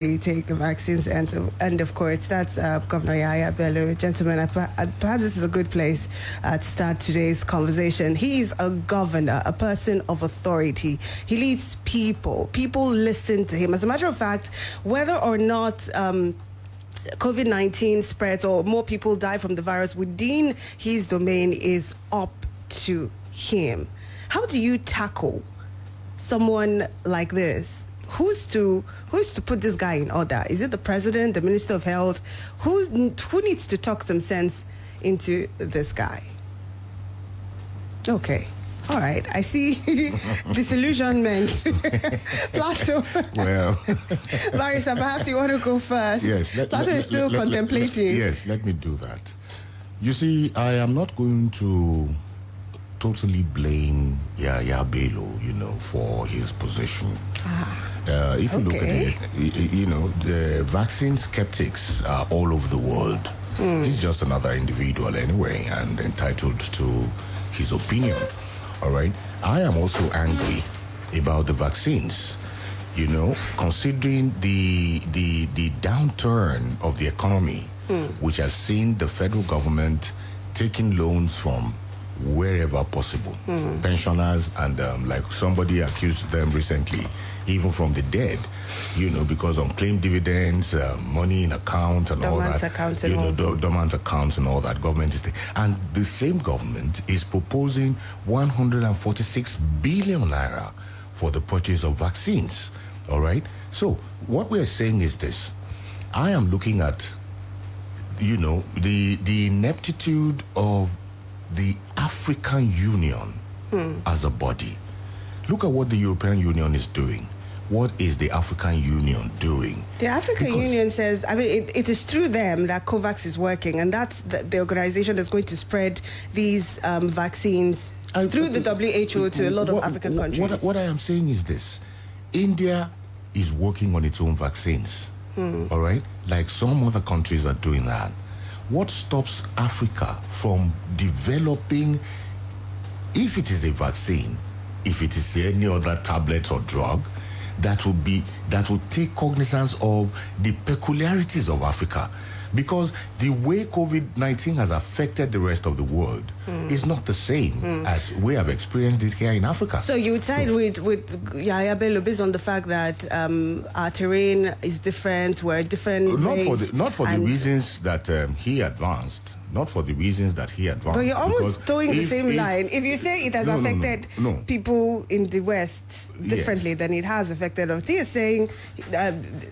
They take vaccines and of course that's Governor Yahaya Bello. Gentlemen, perhaps this is a good place to start today's conversation. He is a governor, a person of authority. He leads people. People listen to him. As a matter of fact, whether or not COVID-19 spreads or more people die from the virus within his domain is up to him. How do you tackle someone like this? Who's to put this guy in order? Is it the president, the minister of health? Who needs to talk some sense into this guy? Okay. All right. I see disillusionment. Plato. Well. Larissa, perhaps you want to go first. Yes. Plato is still contemplating. Yes, let me do that. You see, I am not going to totally blame Yahaya Bello, for his position. If you look at it, the vaccine skeptics are all over the world. He's just another individual anyway and entitled to his opinion. All right. I am also angry about the vaccines, considering the downturn of the economy, which has seen the federal government taking loans from wherever possible. Pensioners and like somebody accused them recently, even from the dead, because unclaimed dividends, money in account and all that, dormant accounts and all that, government is and the same government is proposing 146 billion naira for the purchase of vaccines. All right. So what we're saying is this: I am looking at, the ineptitude of the African Union as a body. Look at what the European Union is doing. What is the African Union doing? The African Union says, it is through them that COVAX is working, and that's the organization that's going to spread these vaccines through the WHO to a lot of African countries. What I am saying is this: India is working on its own vaccines, all right? Like some other countries are doing that. What stops Africa from developing, if it is a vaccine, if it is any other tablet or drug, that will take cognizance of the peculiarities of Africa? Because the way COVID-19 has affected the rest of the world is not the same as we have experienced it here in Africa. So you would side with Yahaya Bello based on the fact that our terrain is different, we're different Not for the reasons that he advanced. Not for the reasons that he advanced. But you're almost towing the same line. If you say it has affected people in the West differently than it has affected us, he is saying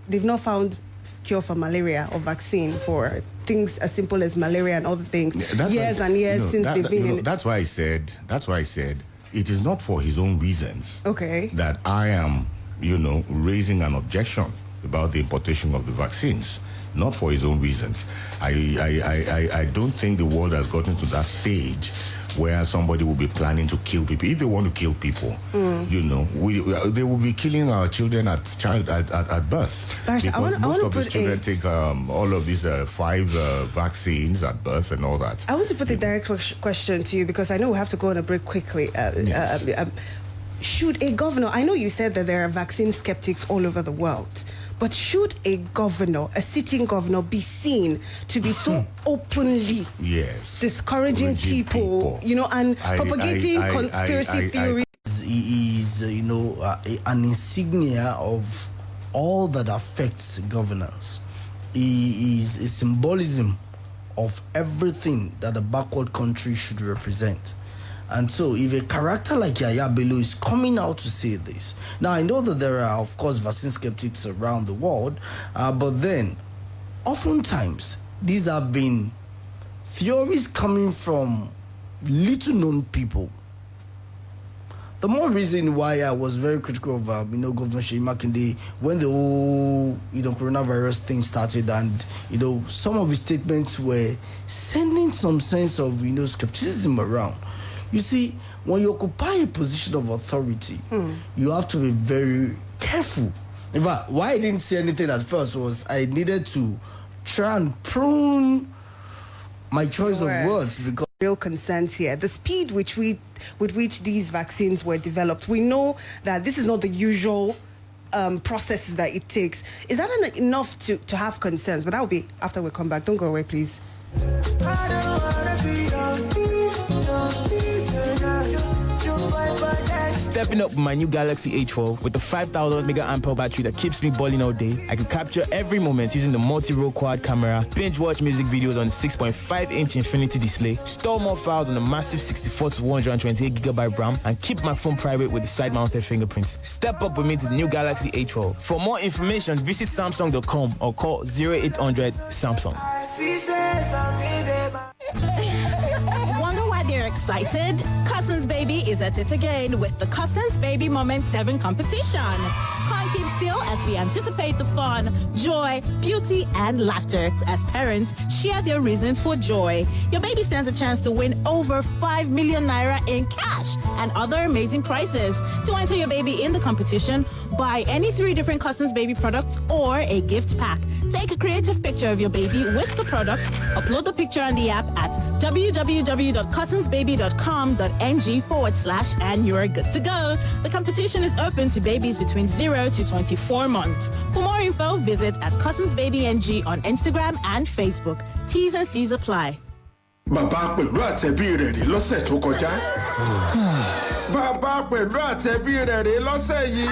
they've not found cure for malaria or vaccine for things as simple as malaria and other things. Years since they've been in it. That's why I said it is not for his own reasons. Okay. That I am, raising an objection about the importation of the vaccines. Not for his own reasons. I don't think the world has gotten to that stage where somebody will be planning to kill people. If they want to kill people, they will be killing our children at birth. Because most of these children take all of these 5 vaccines at birth and all that. I want to put a direct question to you because I know we have to go on a break quickly. Yes. Should a governor, I know you said that there are vaccine skeptics all over the world, but should a governor, a sitting governor, be seen to be so openly discouraging people, and propagating conspiracy theories? He is, an insignia of all that affects governance. He is a symbolism of everything that a backward country should represent. And so if a character like Yahaya Bello is coming out to say this, now I know that there are, of course, vaccine skeptics around the world, but then oftentimes these have been theories coming from little-known people. The more reason why I was very critical of, Governor Seyi Makinde when the whole, coronavirus thing started, and, some of his statements were sending some sense of, skepticism around. You see, when you occupy a position of authority, you have to be very careful. In fact, why I didn't say anything at first was I needed to try and prune my choice of words, because real concerns here. The speed with which these vaccines were developed. We know that this is not the usual processes that it takes. Is that enough to have concerns? But that will be after we come back. Don't go away, please. Stepping up with my new Galaxy A12 with the 5,000 mAh battery that keeps me balling all day. I can capture every moment using the multi-roll quad camera, binge watch music videos on the 6.5-inch Infinity display, store more files on the massive 64 to 128GB RAM, and keep my phone private with the side-mounted fingerprints. Step up with me to the new Galaxy A12. For more information, visit Samsung.com or call 0800 Samsung. Wonder why they're excited? Cousins Baby is at it again with the Cousins Baby Moment 7 competition. Can't keep still as we anticipate the fun, joy, beauty, and laughter as parents share their reasons for joy. Your baby stands a chance to win over 5 million naira in cash and other amazing prizes. To enter your baby in the competition, buy any 3 different Cousins Baby products or a gift pack. Take a creative picture of your baby with the product, upload the picture on the app at www.cousinsbaby.com.ng/ and you're good to go. The competition is open to babies between 0 to 24 months. For more info, visit at Cousins Baby NG on Instagram and Facebook. T's and C's apply. Bàbá pẹ̀lú àtẹ̀bí rẹ̀ rí lọ́sẹ̀ tó kọjá. Bàbá pẹ̀lú àtẹ̀bí rẹ̀ rí lọ́sẹ̀ yìí.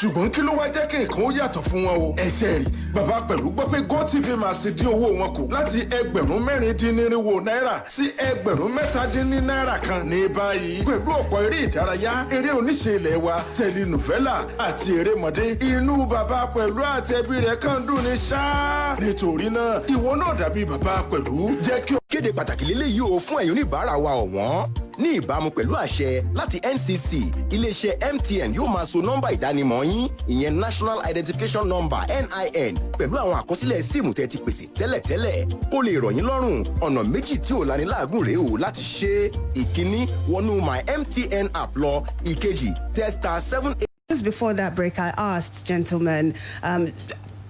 Ṣùgbọ́n kí ló wá jẹ́ kí nǹkan ó yàtọ̀ fún wọn o? Ẹ̀ṣẹ̀ rí bàbá pẹ̀lú gbọ́ pé GoTV máa ṣe dín owó wọn kù láti $4,600 sí $3,700 kan ní báyìí. Pẹ̀lú ọ̀pọ̀ eré ìdárayá, eré oníṣe ilẹ̀ wa, tẹlinùfẹ́là àti erémọdé, inú bàbá pẹ̀lú àtẹ̀bí rẹ̀ kàn dùn ní ṣáá. Nítorí náà, ìwọ náà dàbí bàbá pẹ̀lú jẹ́ kí kéde pàtàkì lélẹ́yìí o fún ẹ̀yin oníbàárà wa ọ̀wọ́n. Ní ìbámu pẹ̀lú àṣẹ láti NCC, iléeṣẹ́ MTN yóò máa so nọ́mbà ìdánimọ̀ yín, ìyẹn National Identification Number (NIN) pẹ̀lú àwọn àkọsílẹ̀ síìmù tẹ́ ti pèsè tẹ́lẹ̀tẹ́lẹ̀. Kó lè rọ̀ yín lọ́rùn, ọ̀nà méjì tí ò laniláàgùn rèé o láti ṣe. Ìkíní, wọnú My MTN app lọ. Ìkejì, tẹ *7. Just before that break, I asked, gentlemen,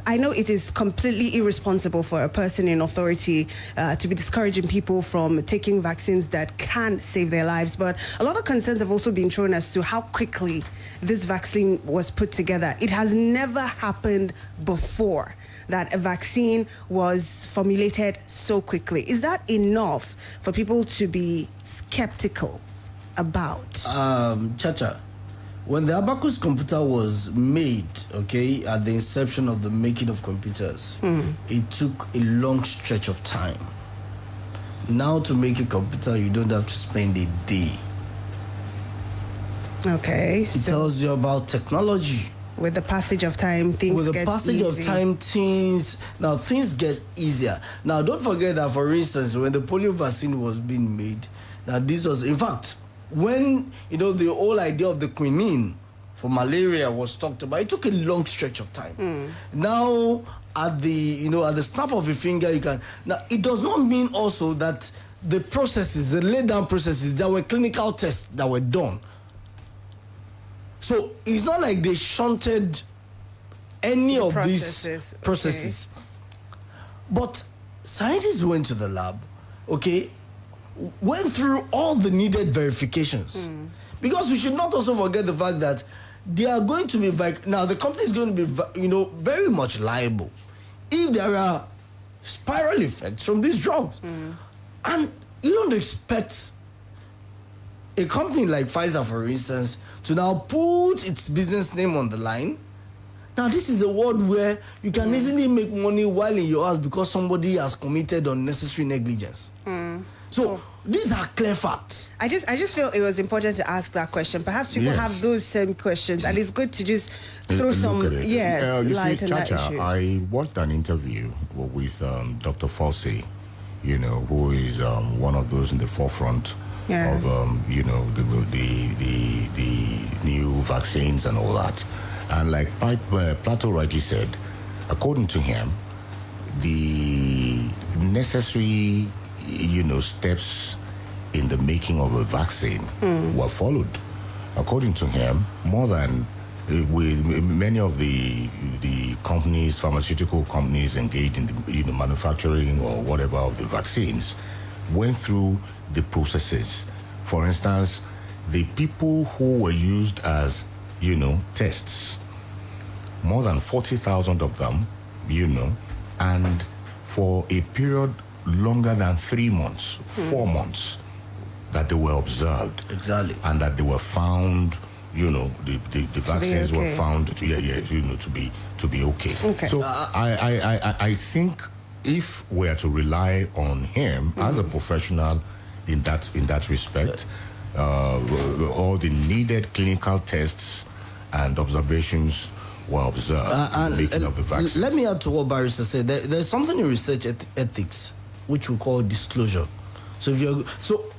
I know it is completely irresponsible for a person in authority to be discouraging people from taking vaccines that can save their lives, but a lot of concerns have also been thrown as to how quickly this vaccine was put together. It has never happened before that a vaccine was formulated so quickly. Is that enough for people to be skeptical about? Chacha, when the Abacus computer was made, okay, at the inception of the making of computers, it took a long stretch of time. Now to make a computer, you don't have to spend a day. Okay. It tells you about technology. With the passage of time, things With the get passage easy. of time, things get easier. Now, don't forget that, for instance, when the polio vaccine was being made, that this was, in fact, when the whole idea of the quinine for malaria was talked about, it took a long stretch of time. Now, at the snap of a finger, you can. Now, it does not mean also that the processes, the laid down processes, there were clinical tests that were done. So it's not like they shunted any of these processes. Okay. But scientists went to the lab, okay, went through all the needed verifications. Because we should not also forget the fact that they are going to be, now the company is going to be, very much liable if there are spiral effects from these drugs. And you don't expect a company like Pfizer, for instance, to now put its business name on the line. Now, this is a world where you can easily make money while in your house because somebody has committed unnecessary negligence. So these are clear facts. I just feel it was important to ask that question. Perhaps people have those same questions, and it's good to just throw some you light see, on that Chacha, issue. I watched an interview with Dr. Fauci, who is one of those in the forefront of the new vaccines and all that. And like Plato rightly said, according to him, the necessary steps in the making of a vaccine were followed. According to him, more than with many of the companies, pharmaceutical companies engaged in the manufacturing or whatever of the vaccines, went through the processes. For instance, the people who were used as tests. More than 40,000 of them, and for a period longer than 3 months, 4 months, that they were observed. Exactly. And that they were found, the vaccines were found to be okay. So I think if we are to rely on him as a professional in that respect, all the needed clinical tests and observations were observed in the making of the vaccine. Let me add to what Barrister said. There's something in research ethics which we call disclosure. So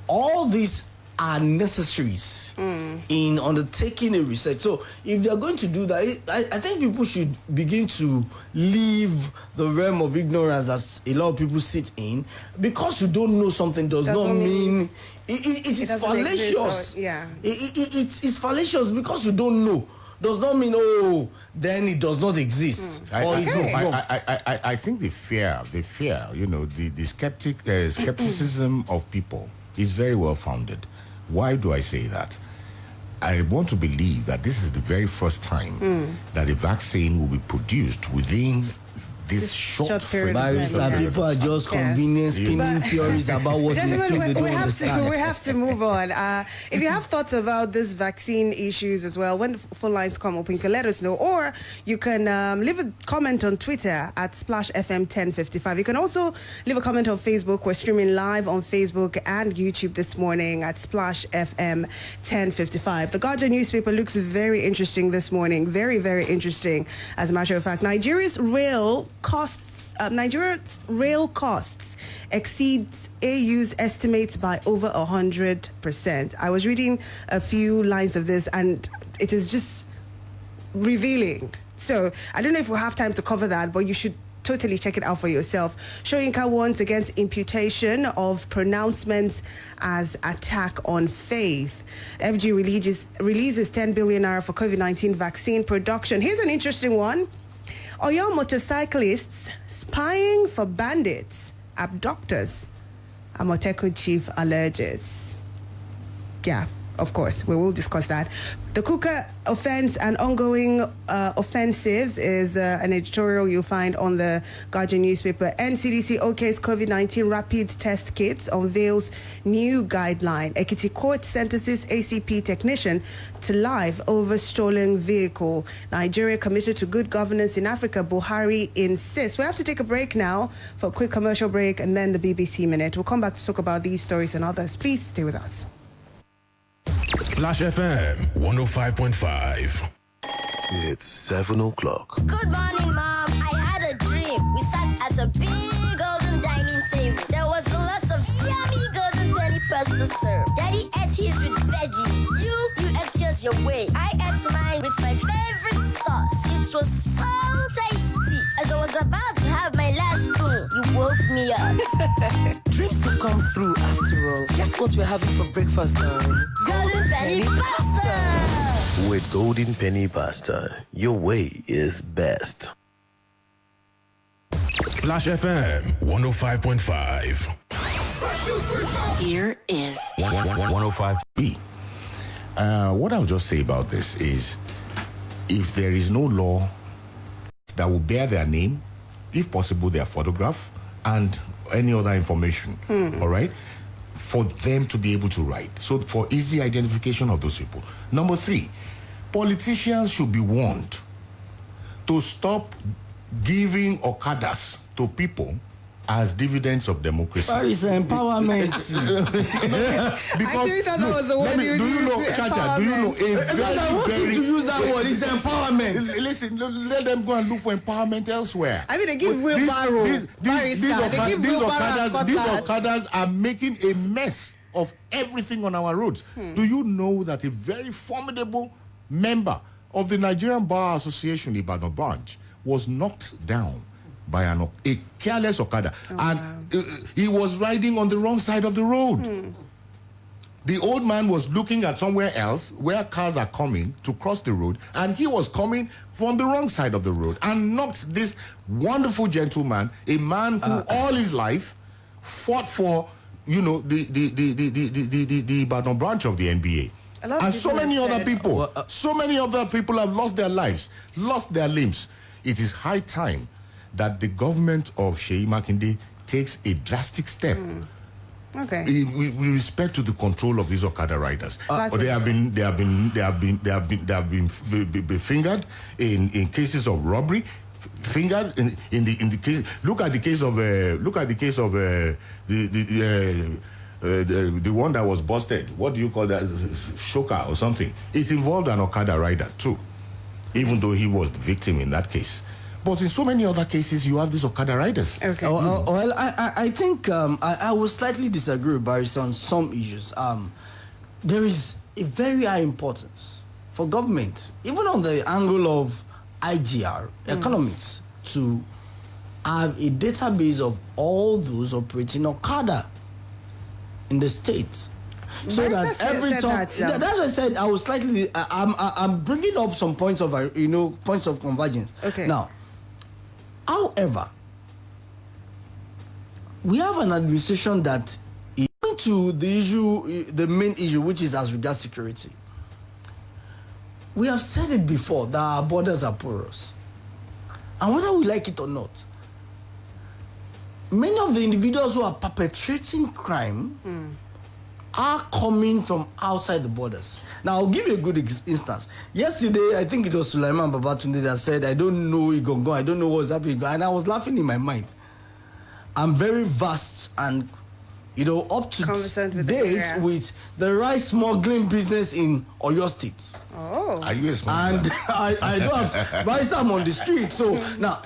all these are necessaries in undertaking a research. So if you're going to do that, I think people should begin to leave the realm of ignorance that a lot of people sit in. Because you don't know something does not mean it is fallacious. It's fallacious because you don't know. Does not mean then it does not exist. I think the fear, the skepticism of people is very well founded. Why do I say that? I want to believe that this is the very first time that a vaccine will be produced within this short period of time. People are just convenient spinning theories about what they think they don't understand. We have to move on. If you have thoughts about this vaccine issues as well, when the phone lines come open, you can let us know. Or you can leave a comment on Twitter at Splash FM 1055. You can also leave a comment on Facebook. We're streaming live on Facebook and YouTube this morning at Splash FM 1055. The Guardian newspaper looks very interesting this morning. Very, very interesting. As a matter of fact, Nigeria's rail costs exceeds AU's estimates by over 100%. I was reading a few lines of this and it is just revealing. So I don't know if we'll have time to cover that, but you should totally check it out for yourself. Shoyinka warns against imputation of pronouncements as attack on faith. FG releases 10 billion naira for COVID-19 vaccine production. Here's an interesting one. Oyo motorcyclists spying for bandits, abductors. Amoteco chief alleges. Yeah, of course, we will discuss that. The Kuka offense and ongoing offensives is an editorial you'll find on the Guardian newspaper. NCDC OK's COVID-19 rapid test kits unveils new guideline. Ekiti court sentences ACP technician to life over stolen vehicle. Nigeria committed to good governance in Africa, Buhari insists. We have to take a break now for a quick commercial break and then the BBC Minute. We'll come back to talk about these stories and others. Please stay with us. Splash FM 105.5. It's 7 o'clock. Good morning, Mom. I had a dream. We sat at a big golden dining table. There was lots of yummy golden penny pasta served. Daddy ate his with veggies. You ate yours your way. I ate mine with my favorite sauce. It was so tasty. As I was about to have my last spoon, you woke me up. Dreams can come through after all. Guess what we're having for breakfast, darling? Golden penny pasta! With Golden Penny Pasta, your way is best. Splash FM 105.5. Here is 105B. What I'll just say about this is, if there is no law that will bear their name, if possible their photograph, and any other information, all right, for them to be able to write. So for easy identification of those people. Number 3, politicians should be warned to stop giving okadas to people as dividends of democracy. Paris empowerment. Actually, that was the word you used. Chacha, do you know I want you to use that word. It's empowerment. Listen, let them go and look for empowerment elsewhere. I mean, they give wheelbarrow. These Okadas are making a mess of everything on our roads. Do you know that a very formidable member of the Nigerian Bar Association, Ibadan branch, was knocked down by a careless Okada, and he was riding on the wrong side of the road. The old man was looking at somewhere else where cars are coming to cross the road, and he was coming from the wrong side of the road and knocked this wonderful gentleman, a man who all his life fought for, the Ibadan branch of the NBA. A lot of And so people many have other said- people, so many other people have lost their lives, lost their limbs. It is high time that the government of Sheyi Makinde takes a drastic step. Okay. With respect to the control of these Okada riders, they have been fingered in cases of robbery, fingered in the case. Look at the case of the one that was busted. What do you call that? Shoka or something. It involved an Okada rider too, even though he was the victim in that case. But in so many other cases, you have these Okada riders. Okay. Well, I think I will slightly disagree with Barry on some issues. There is a very high importance for government, even on the angle of IGR, economics, to have a database of all those operating Okada in the states. So Barrister that every said time, that, that's why I said I was slightly. I'm bringing up some points of points of convergence. Okay. Now, however, we have an administration that is into the issue, the main issue, which is as regards security. We have said it before that our borders are porous, and whether we like it or not, many of the individuals who are perpetrating crime are coming from outside the borders. Now, I'll give you a good instance. Yesterday, I think it was Sulaiman Babatunde that said, I don't know Igongo, I don't know what's happening. And I was laughing in my mind. I'm very vast and, up to date with the rice smuggling business in Oyo State. Oh. Are you a smuggler? And I don't have rice, I'm on the street. So now,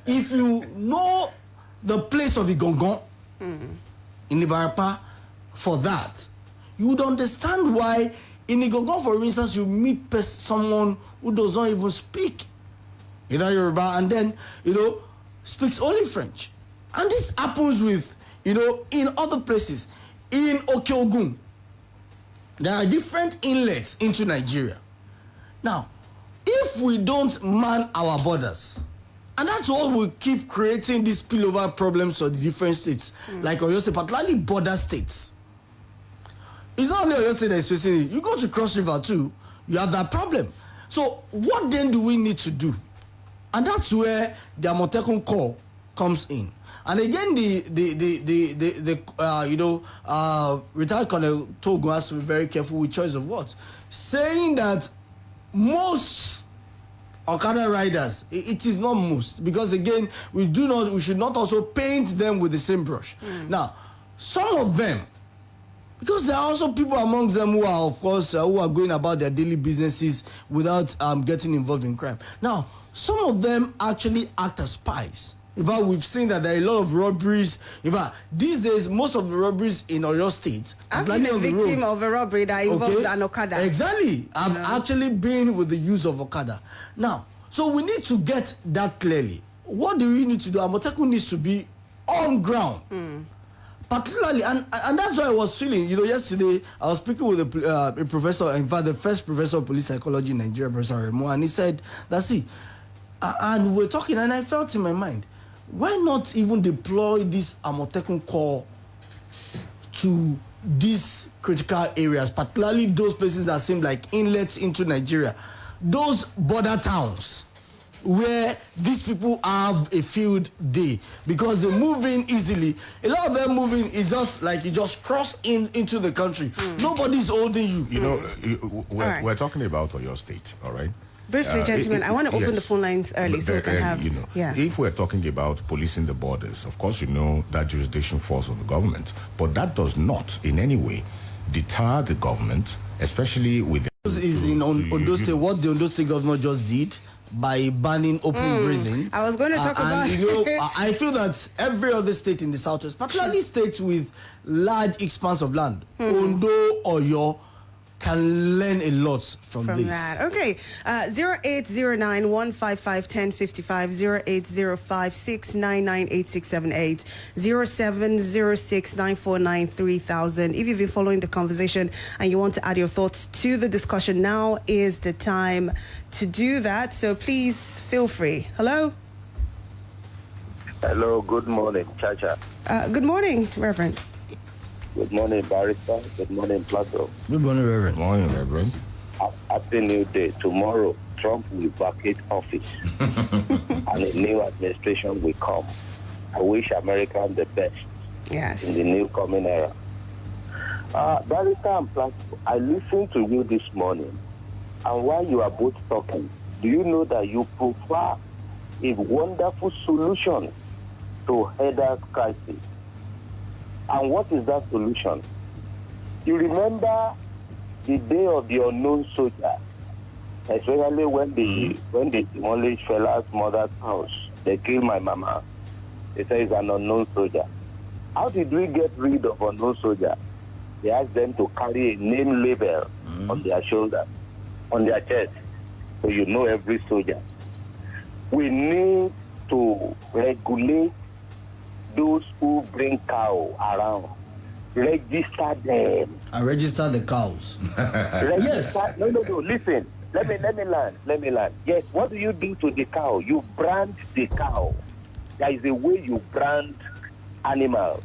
if you know the place of Igongo in Ibarapa, for that, you would understand why in Igongo, for instance, you meet someone who does not even speak either Yoruba and then, speaks only French. And this happens with, in other places. In Okeogun, there are different inlets into Nigeria. Now, if we don't man our borders, and that's what will keep creating these spillover problems for the different states, like Oyo State, particularly border states. It's not only Oyo State that is facing it. You go to Cross River too, you have that problem. So what then do we need to do? And that's where the Amotekun Corps comes in. And again, retired Colonel Togo has to be very careful with choice of words, saying that most Okada riders, it is not most, because again, we should not also paint them with the same brush. Now, some of them, because there are also people amongst them who are, of course, who are going about their daily businesses without getting involved in crime. Now, some of them actually act as spies. In fact, we've seen that there are a lot of robberies. In fact, these days, most of the robberies in Oyo State, I've been a victim of a robbery that involved an Okada. Exactly. I've actually been with the use of Okada. Now, so we need to get that clearly. What do we need to do? Amotekun needs to be on ground. Particularly, and that's why I was feeling, yesterday I was speaking with a professor, in fact, the first professor of police psychology in Nigeria, Professor Remo, and he said, and we're talking, and I felt in my mind, why not even deploy this Amotekun Corps to these critical areas, particularly those places that seem like inlets into Nigeria, those border towns where these people have a field day because they move in easily. A lot of them moving is just like you just cross into the country. Nobody's holding you. We're talking about Oyo State, all right? Briefly, gentlemen, I want to open yes. the phone lines early so we can have... If we're talking about policing the borders, of course, that jurisdiction falls on the government. But that does not in any way deter the government, especially with... Is in Ondo State, what the Ondo State government just did by banning open grazing. I was going to talk about... I feel that every other state in the southwest, particularly states with large expanse of land, Ondo or Oyo, can learn a lot from this. That. Okay. 0809-155-1055, 0805-699-8678, 0706-949-3000. If you've been following the conversation and you want to add your thoughts to the discussion, now is the time to do that. So please feel free. Hello? Hello, good morning, Chacha. Good morning, Reverend. Good morning, Barrister. Good morning, Plato. Good morning, Reverend. Morning, Reverend. Happy New Day. Tomorrow, Trump will vacate office and a new administration will come. I wish Americans the best in the new coming era. Barrister and Plato, I listened to you this morning, and while you are both talking, do you know that you prefer a wonderful solution to header crisis? And what is that solution? You remember the day of the unknown soldier, especially when they demolished Fela's mother's house. They killed my mama. They say it's an unknown soldier. How did we get rid of unknown soldier? They asked them to carry a name label on their shoulder, on their chest, so you know every soldier. We need to regulate those who bring cow around. Register them. And register the cows. Yes. No. Listen. Let me learn. Yes. What do you do to the cow? You brand the cow. There is a way you brand animals.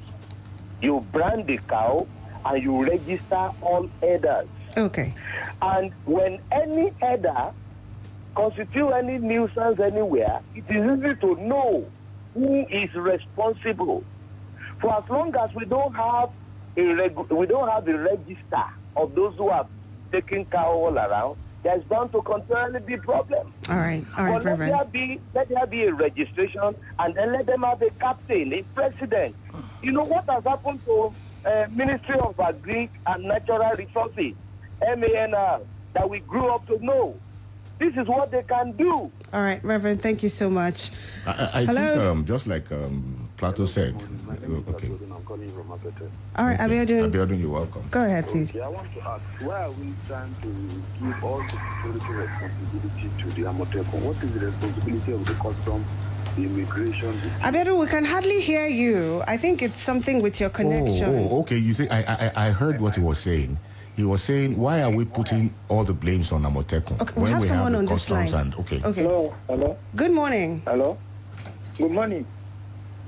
You brand the cow and you register all headers. Okay. And when any header constitutes any nuisance anywhere, it is easy to know who is responsible. For as long as we don't have a register of those who are taking cow all around, there's bound to continually be problem. All right, but Reverend. let there be a registration, and then let them have a captain, a president. You know what has happened to Ministry of Agri and Natural Resources, MANR, that we grew up to know. This is what they can do. All right, Reverend, thank you so much. I think, just like Plato said, okay. All right, Abiodun, you're welcome. Go ahead, please. I want to ask, why are we trying to give all the security responsibility to the Amotekun? What is the responsibility of the customs, the immigration? Abiodun, we can hardly hear you. I think it's something with your connection. Okay. You see, I heard what he was saying. He was saying, why are we putting all the blames on Amotekun we have someone the on this line. Okay. Hello. Good morning. Hello. Good morning.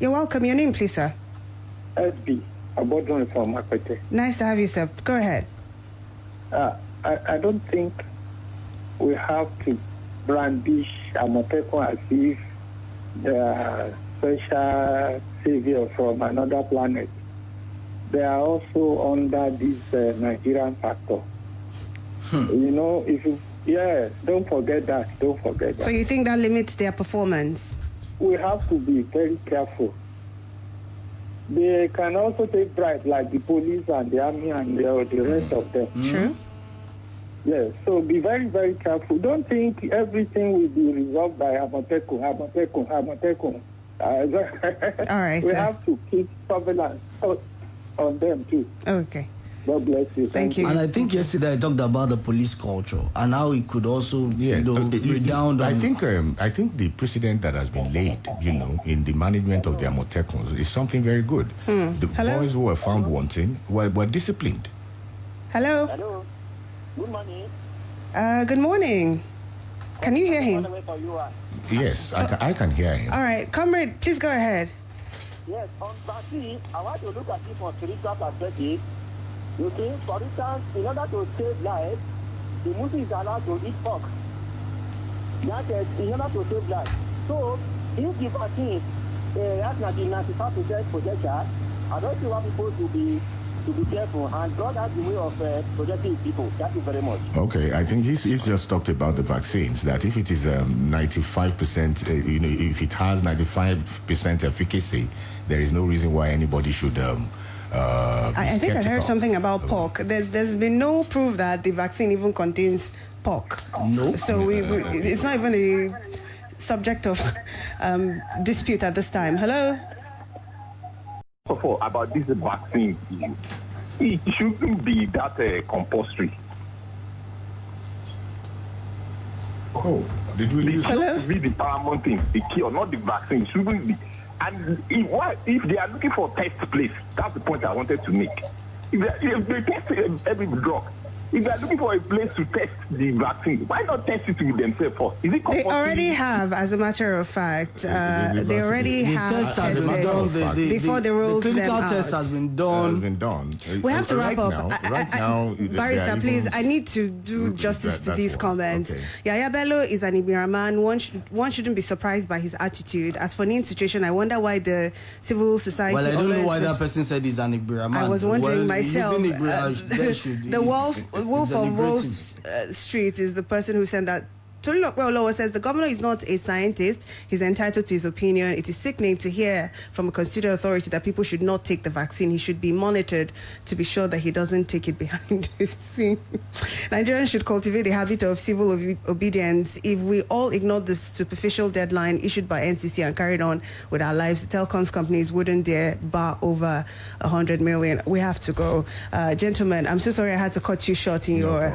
You're welcome. Your name, please, sir. SB. Abodun from Akwete. Nice to have you, sir. Go ahead. I don't think we have to brandish Amotekun as if they are special savior from another planet. They are also under this Nigerian factor. You know, don't forget that. So you think that limits their performance? We have to be very careful. They can also take bribes like the police and the army and the rest of them. True. Yes, so be very, very careful. Don't think everything will be resolved by Amotekun. All right. We have to keep surveillance on them too. Okay. God bless you. Thank you. And I think yesterday I talked about the police culture and how it could also, redound. I think the precedent that has been laid, in the management of the Amotekuns is something very good. The boys who were found wanting were disciplined. Hello. Hello. Good morning. Good morning. Can you hear him? Yes, I can hear him. All right, comrade, please go ahead. Yes, on vaccine, I want to look at it from spiritual perspective. You see, for instance, in order to save life, the Muslim is allowed to eat pork. That is in order to save life. So, if the vaccine has 95% protection, I don't see why people to be careful, and God has the way of protecting people. Thank you very much. Okay, I think he's just talked about the vaccines, that if it is 95%, if it has 95% efficacy, there is no reason why anybody should I think I heard something about pork. There's been no proof that the vaccine even contains pork. No. So it's not even a subject of dispute at this time. Hello? About this vaccine issue, it shouldn't be that compulsory. Oh, did we lose? Hello? Be the paramount thing, the cure, not the vaccine. It shouldn't be. And if they are looking for test place, that's the point I wanted to make. If they test every drug, If they are looking for a place to test the vaccine, why not test it with themselves first? Is it They already have, as a matter of fact. They already have tested before they rolled them out. The clinical test has been done. We have to wrap up. Right now, Barrister, please, I need to do justice to these comments. Okay. Yaya Bello is an Ibira man. One shouldn't be surprised by his attitude. As for Nin's situation, I wonder why the civil society... Well, I don't know why that person said he's an Ibira man. I was wondering myself. The Wolf of Wall Street is the person who sent that. Tolulope says the governor is not a scientist. He's entitled to his opinion. It is sickening to hear from a constituted authority that people should not take the vaccine. He should be monitored to be sure that he doesn't take it behind the scene. Nigerians should cultivate a habit of civil obedience. If we all ignored the superficial deadline issued by NCC and carried on with our lives, the telecoms companies wouldn't dare bar over 100 million. We have to go. Gentlemen, I'm so sorry I had to cut you short in your...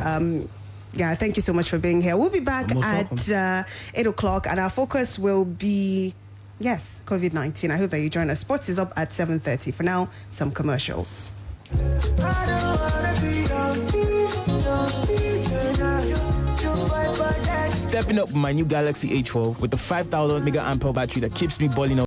Yeah, thank you so much for being here. We'll be back at 8 o'clock, and our focus will be, yes, COVID-19. I hope that you join us. Sports is up at 7:30. For now, some commercials. Stepping up with my new Galaxy A12 with the 5,000 mAh battery that keeps me balling out.